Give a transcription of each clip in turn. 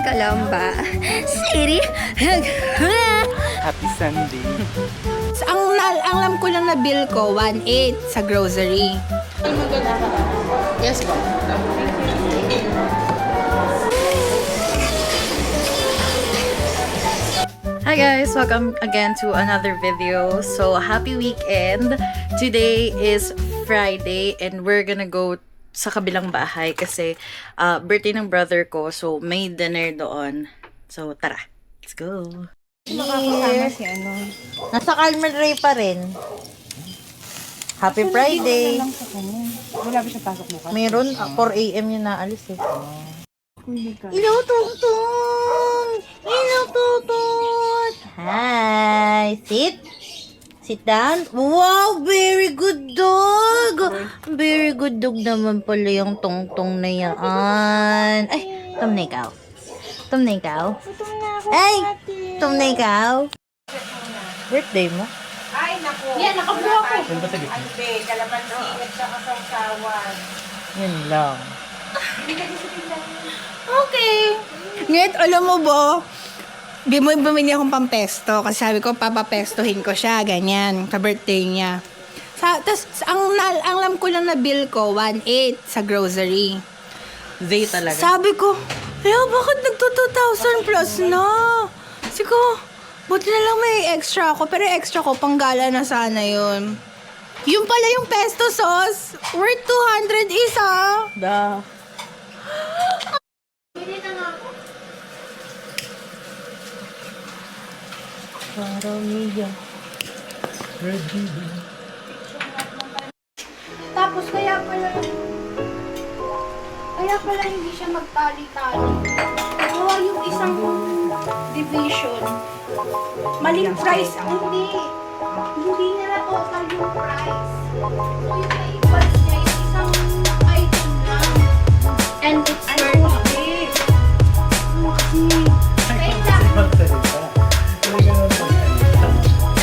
Calamba City. Happy Sunday. Ang alam ko lang na bill ko, 1.8 sa grocery. Yes po. Hi guys! Welcome again to another video. So, happy weekend! Today is Friday and we're gonna go sa kabilang bahay kasi birthday ng brother ko. So, may dinner doon. So, tara! Let's go! Makakasama si ano. Nasa Carmen Ray pa rin. Happy Friday. Wala ba siya pasok bukas? Meron, 4 a.m. yun naalis eh. Hello, Tungtong! Hello, Tungtong! Hi! Sit! Sit down. Wow! Very good dog! Very good dog naman pala yung Tungtong na yan. Ay! Tom na ikaw. Tom na ikaw. Ay! Tom na ikaw. Birthday mo? Yan, nakabuha ko. Ano ba sa gitna? Yun lang. Okay. Ngayon, alam mo ba, bumili akong pampesto kasi sabi ko, papapestohin ko siya, ganyan, sa birthday niya. Tapos, ang alam ko lang na bill ko, 1.8 sa grocery. They talaga. Sabi ko, bakit nagto 2,000 plus na? Sabi ko, buti na lang may extra ako, pero extra ko, panggala na sana yun. Yung pala yung pesto sauce, worth 200 isa. Da. Paramiya. Tapos kaya pala hindi siya magtali-tali. Gawa yung isang division. Maling price. Hindi nila total yung price. So yung na-equals niya yung isang item lang. And it's worth it. Wait lang.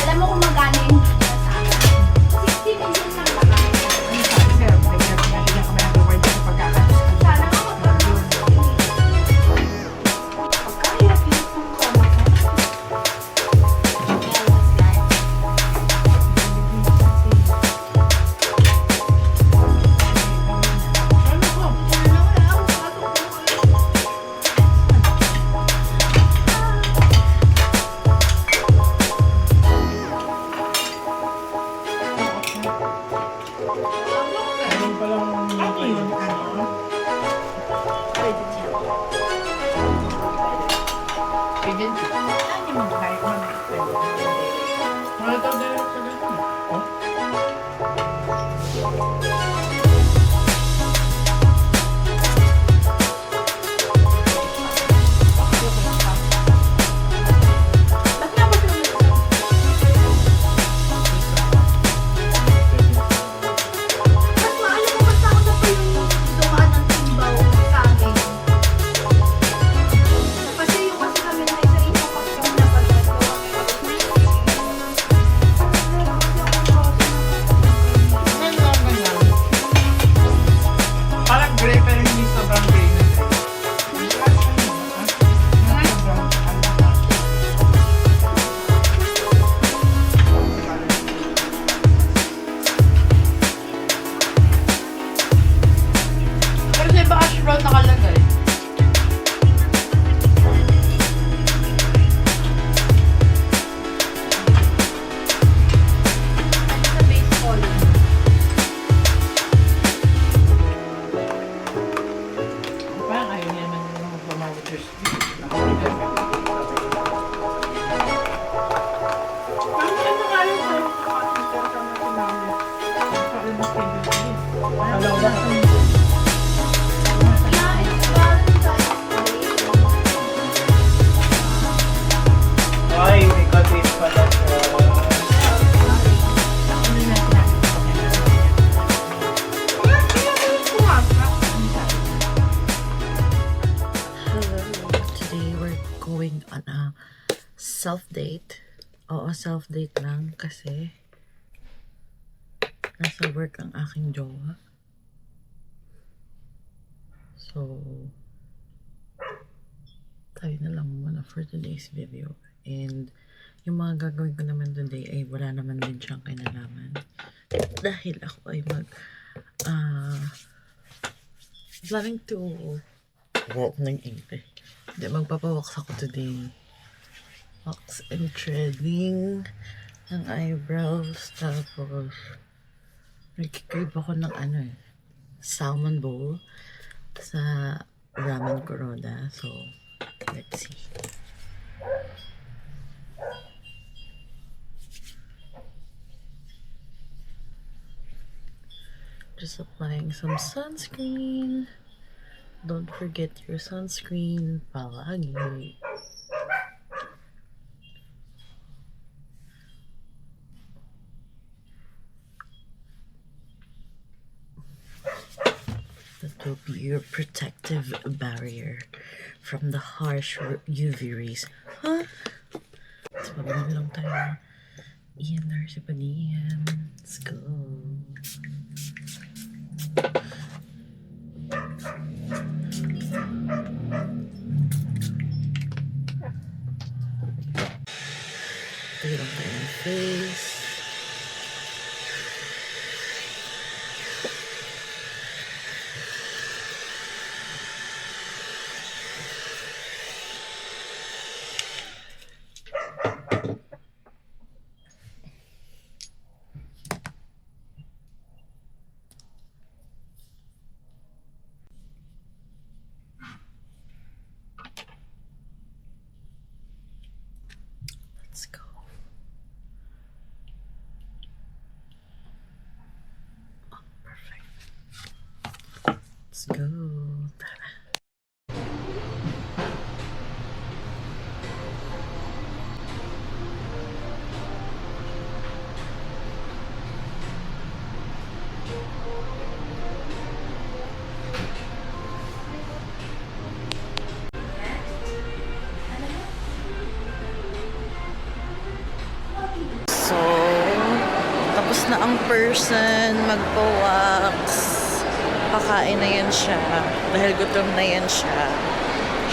Alam mo kung magkano yung sa akin? 60 pesos lang ba? Sana nga magkaroon. Pagkahirap-hirap ng kama ko. Mas maalam mo mas ako na pa yung dumaan ng timbaw sa akin. Kasi yung kasi kami na isa-isa pa yung napagagawa. Parang gray pero hindi sobrang gray na gray. Pero sa iba ash brown nakalagay. Sa base color. Parang ayaw niya naman yung mag-monitor's Yeah, it's Valentine's Day. Ay, may cottage pala siya. Today we're going on a self-date. Oo, self-date lang kasi nasa work ang aking jowa. So, tayo na lang muna for today's video. And yung mga gagawin ko naman today ay wala naman din siyang kinalaman. Dahil ako ay planning to walk ng 8 eh. Hindi, magpapawalks ako today. Wax and threading ng eyebrows. Tapos, nagkikrave ako ng salmon bowl sa Ramen Kuroda. So, let's see. Just applying some sunscreen. Don't forget your sunscreen palagi. That will be your protective barrier from the harsh UV rays. Huh? Let's pabili lang tayo. ENR si Padian. Let's go. Tayo lang tayo ng face. Let's go. Oh, perfect. Let's go. Tara. So, tapos na ang person magpo-wax. Kakain na yan siya. Dahil gutom na yan siya.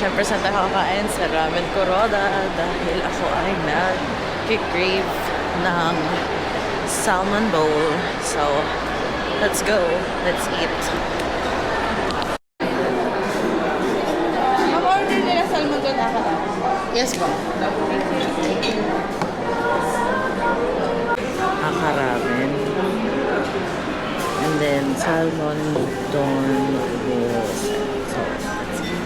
Siyempre, saan tayo kakain? Sa Ramen Kuroda. Dahil ako ay nag-crave ng salmon bowl. So, let's go. Let's eat. Mag-order nila salmon doon ako. Yes po. Ramen. And then salmon don rolls. So, let's eat.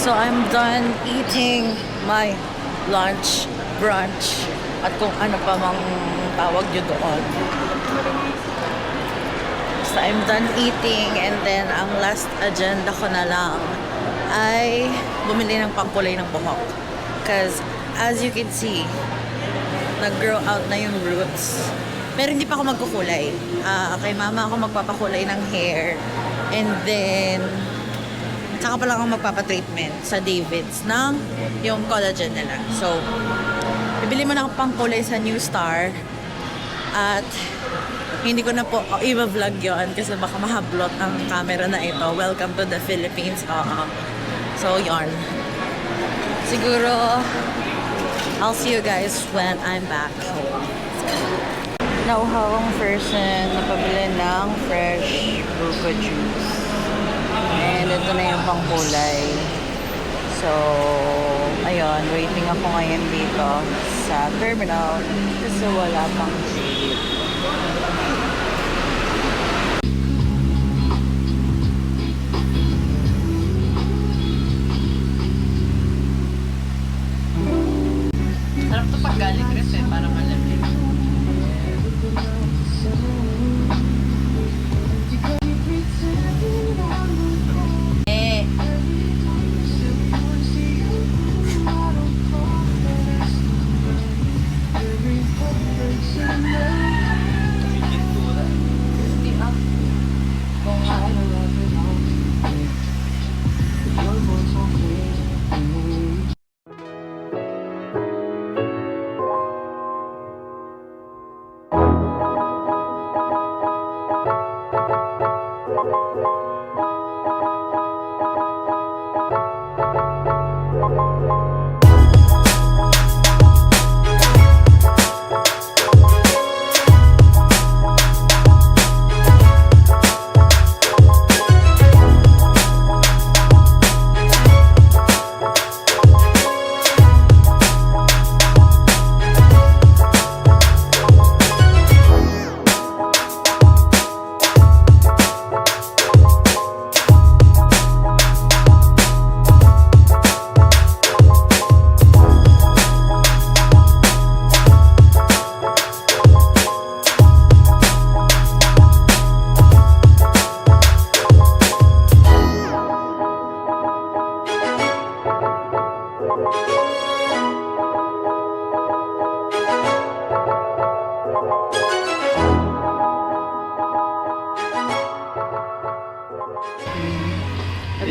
So I'm done eating my lunch, brunch, at kung ano pa mang tawag nyo doon. So I'm done eating and then ang last agenda ko na lang ay bumili ng pangkulay ng buhok. Because as you can see, nag-grow out na yung roots. Pero hindi pa ako magkukulay. Kay mama ako magpapakulay ng hair. And then, saka pa lang ako magpapatreatment sa David's ng yung collagen nila. So, bibili mo na ako pangkulay sa New Star. At hindi ko na po i-vlog yun kasi baka mahablot ang camera na ito. Welcome to the Philippines. So, yarn. Siguro, I'll see you guys when I'm back home. Nauhawang person na pabili ng fresh buko juice. And ito na yung pangkulay. So, ayun, waiting ako ngayon dito sa terminal kasi wala pang shade. Sarap to pag galing rin eh, para malamig.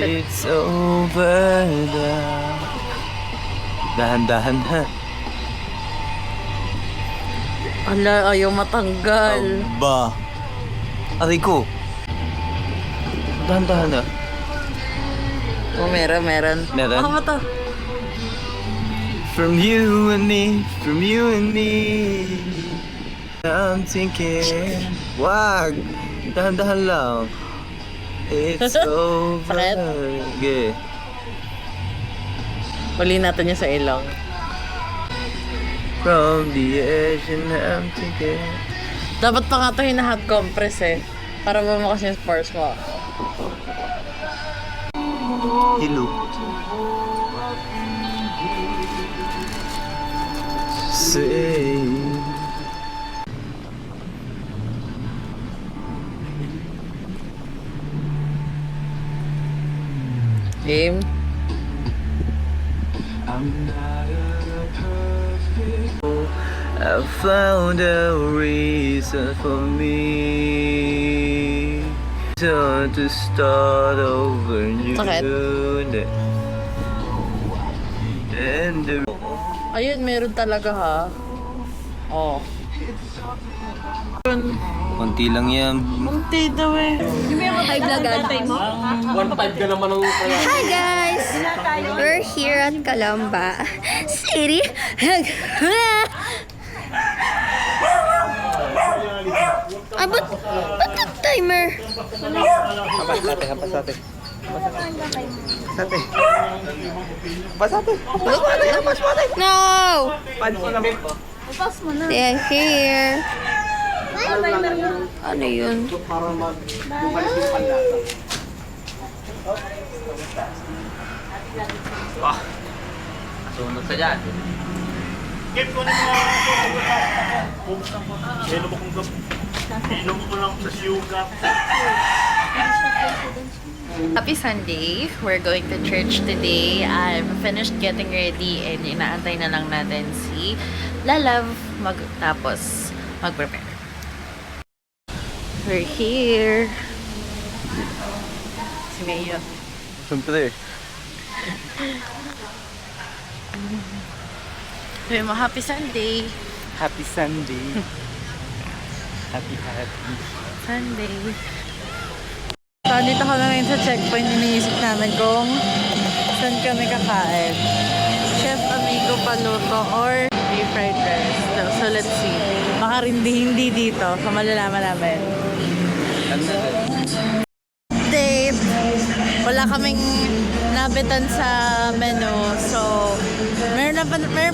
It's over now. Dahan-dahan ha. Ala, ayaw matanggal. Ba. Aray ko. Dahan-dahan ha. Oh, meron. Meron? Baka mata. From you and me, from you and me. I'm thinking, wag. Dahan-dahan lang. It's over. Sakit? Okay. Uli natin yung sa ilong. From the edge and I'm thinking. Dapat pa nga ito hot compress eh. Para bumakas yung spores mo. Hello. Say. Game. I'm not a perfect. I found a reason for me to start over new. Sakit? And the Ayun, meron talaga ha. Oh. konti lang yan. Munti daw eh. Hi, vlog. Hi, guys! We're here at Calamba City. Ba't the timer? No! They're here. Ano yun? ka dyan. Game ko na mga buksan ko. Inom mo kung inom ko lang sa siyuga. Happy Sunday! We're going to church today. I'm finished getting ready and inaantay na lang natin si Lalav tapos mag-prepare. We're here! Si Mayo. Siyempre. Sabi mo, Happy Sunday! Happy Sunday. Happy Sunday! So, dito kami ngayon sa checkpoint. Iniisip namin kung saan kami kakain. Chef Amigo paluto or beef fried rice. So, let's see. Baka hindi dito. So, malalaman namin. Date! Wala kaming nabitan sa menu. So, meron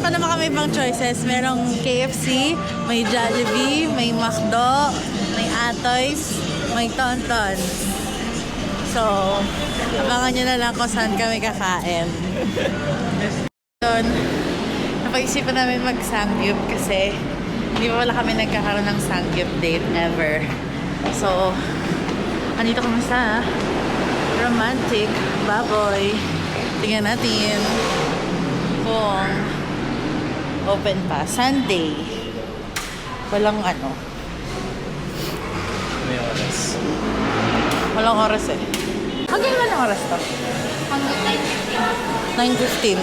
pa naman kami ibang choices. Merong KFC, may Jollibee, may McDo, may Atoys, may Tonton. So, abangan nyo na lang kung saan kami kakain. Yun, napag-isipan namin mag-Sangyup kasi hindi pa wala kami nagkakaroon ng Sangyup date ever. So, andito kami sa Romantic Baboy. Tingnan natin kung open pa. Sunday. Walang ano. May oras. Walang oras eh. Hanggang ilan ang oras to? Hanggang 9:15.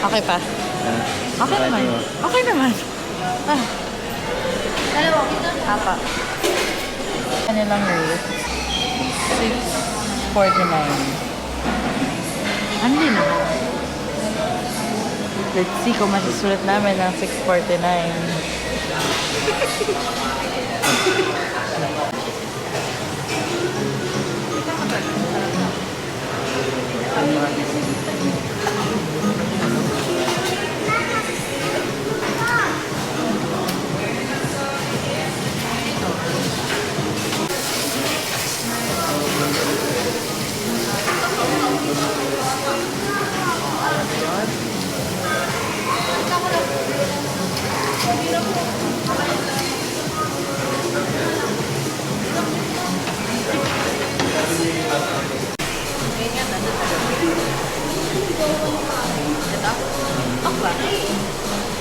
Okay pa? Okay naman. Okay naman. Ah, Dalawa, ito. apa. Kanilang rate. 6:49. Andi na. Let's see kung masusulat namin ng 6:49.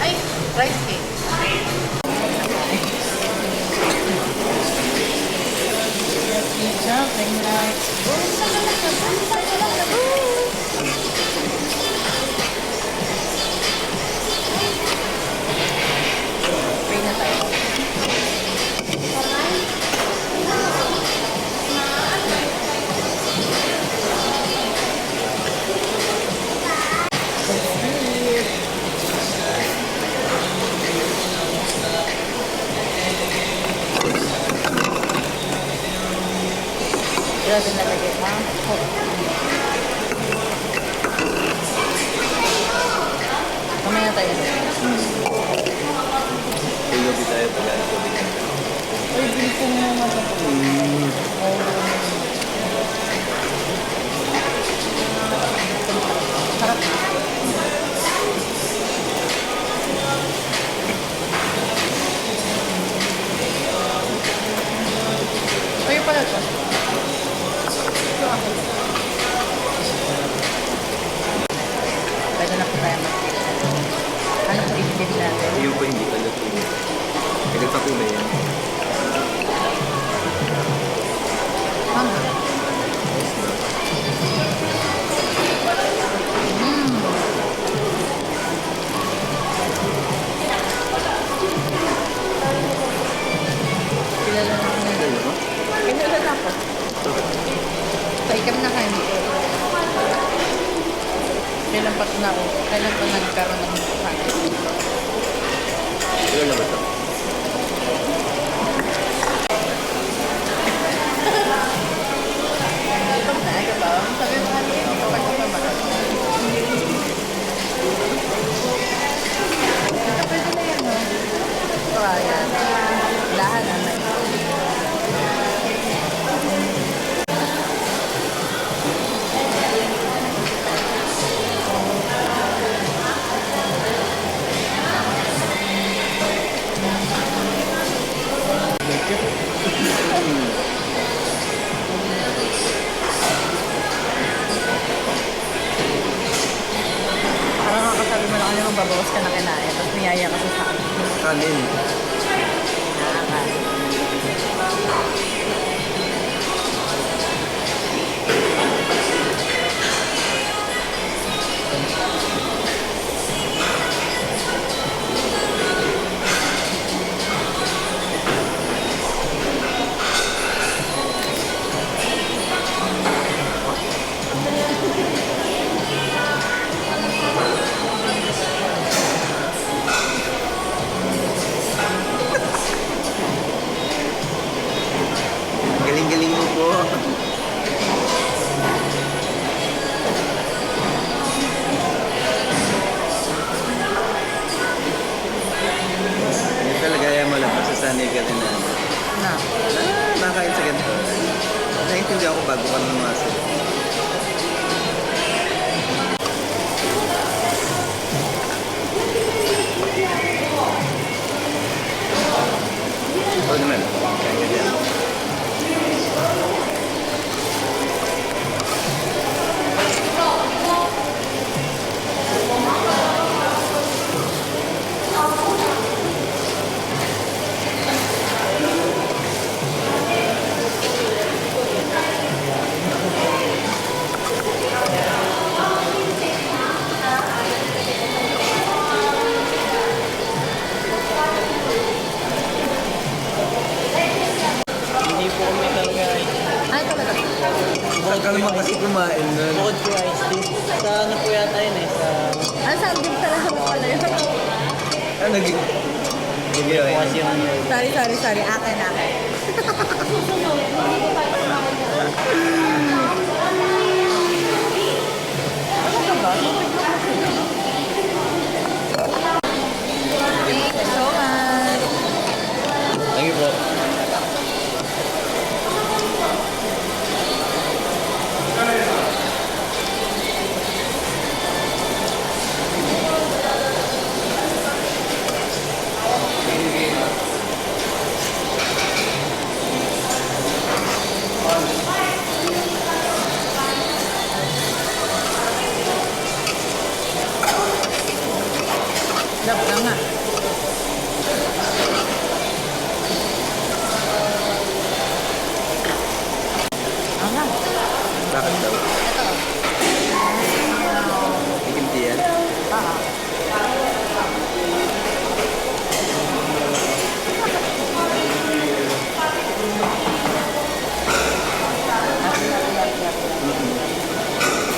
Ay, rice cake. Something like Pray na tayo. natin nalagay na. Mamaya tayo. Gabi tayo pala. Ay, bilisan mo naman sa sarap. Kayo pala ito. Pwede na po tayo mag-tip. Ano po i-tip natin? Yung po hindi pala ito. Kagad pa po na yan. Kilala na ako ngayon. Kilala na ako. Sa ikam na kayo. Kailan pa na ako? Kailan pa nagkaroon ng sakit? Ilan na ba ito? Sabi mo nga niya, ito ka pa ba? Ito pwede na yan, no? Ito ayan. Lahat na na. nagbabawas ka na kinain, tapos niyaya ka sa akin. Kanin. Galing-galing mo po. Hindi talaga yan mo lang masasanay ka rin na. Na. Nakain sa ganito. Naintindihan ko bago ka lumasok. Oo naman. Ganyan. Hindi po kami talaga Ay, talaga. Huwag ka naman kasi kumain nun. Bukod po ice tea. Sa ano po yata yun eh, sa... Ano sa abdib talaga pala yun? Ah, naging... Sige, okay. Sorry. Akin. Thank you so much. Thank you po. Dap na nga. Ano? Bakit daw? Ikimti yan?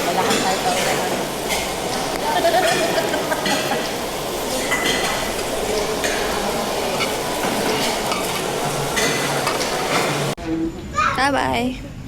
Wala kang tayo. Bye-bye.